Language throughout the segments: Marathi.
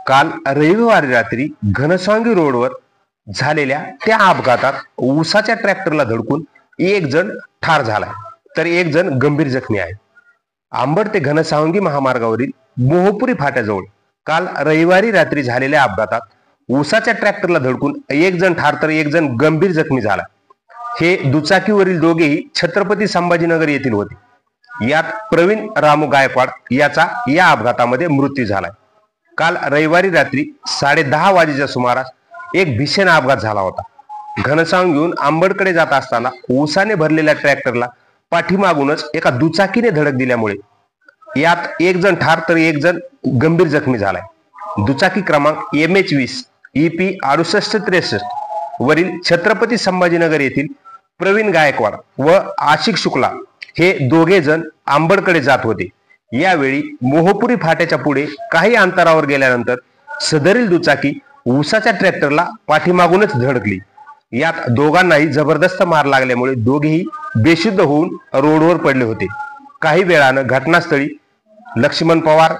काल रविवारी रात्री घनसावंगी रोडवर झालेल्या त्या अपघातात ऊसाच्या ट्रॅक्टरला धडकून एक जण ठार झालाय तर एक जण गंभीर जखमी आहे। आंबड ते घनसावंगी महामार्गावरील मोहपुरी फाट्याजवळ काल रविवारी रात्री झालेल्या अपघातात ऊसाच्या ट्रॅक्टरला धडकून एक जण ठार तर एक जण गंभीर जखमी झाला। हे दुचाकीवरील दोघेही छत्रपती संभाजीनगर येथील होते। यात प्रवीण रामू गायकवाड याचा या अपघातामध्ये मृत्यू झालाय। काल रविवारी रात्री 10:30 वाजेच्या सुमारास एक भीषण अपघात झाला होता। घनसावंगीहून आंबडकडे जात असताना ऊसाने भरलेल्या ट्रॅक्टरला पाठीमागूनच एका दुचाकीने धडक दिल्यामुळे यात एक जण ठार तर एक जण गंभीर जखमी झालाय। दुचाकी क्रमांक MH20 EP 6863 वरील छत्रपती संभाजीनगर येथील प्रवीण गायकवाड व आशिक शुक्ला हे दोघे जण आंबडकडे जात होते। यावेळी मोहपुरी फाट्याच्या पुढे काही अंतरावर गेल्यानंतर सदरील दुचाकी ऊसाच्या ट्रॅक्टरला पाठीमागूनच धडकली। यात दोघांनाही जबरदस्त मार लागल्यामुळे दोघेही बेशुद्ध होऊन रोडवर पडले होते। काही वेळानं घटनास्थळी लक्ष्मण पवार,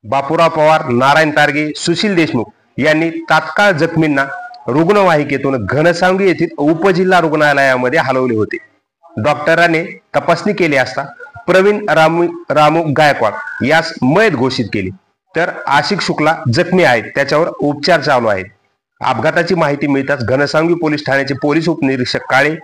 बापूराव पवार, नारायण तारगे, सुशील देशमुख यांनी तात्काळ जखमींना रुग्णवाहिकेतून घनसावंगी येथील उपजिल्हा रुग्णालयामध्ये हलवले होते। डॉक्टरांनी तपासणी केली असता प्रवीण रामू गायकवाड यास मयत घोषित केली तर आशिक शुक्ला जखमी आहेत, त्याच्यावर उपचार चालू आहेत। अपघाताची माहिती मिळताच घनसावंगी पोलीस ठाण्याचे पोलीस उपनिरीक्षक काळे,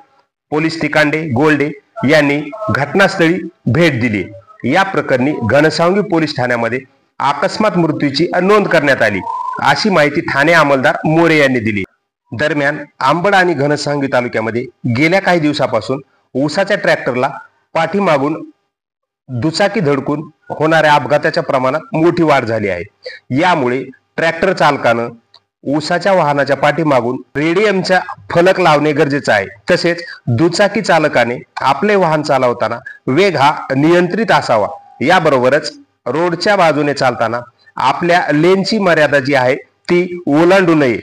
पोलीस तिकांडे, गोल्डे यांनी घटनास्थळी भेट दिली। या प्रकरणी घनसावंगी पोलीस ठाण्यामध्ये अकस्मात मृत्यूची नोंद करण्यात आली, अशी माहिती ठाणे अंमलदार मोरे यांनी दिली। दरम्यान आंबड आणि घनसावंगी तालुक्यामध्ये गेल्या काही दिवसापासून ऊसाच्या ट्रॅक्टरला पाठीमागून दुचाकी धडकून होणाऱ्या अपघाताच्या प्रमाणात मोठी वाढ झाली आहे। यामुळे ट्रॅक्टर चालकानं ऊसाच्या वाहनाच्या पाठीमागून रेडियमचा फलक लावणे गरजेचे आहे। तसेच दुचाकी चालकाने आपले वाहन चालवताना वेग हा नियंत्रित असावा। याबरोबरच रोडच्या बाजूने चालताना आपल्या लेनची मर्यादा जी आहे ती ओलांडू नये।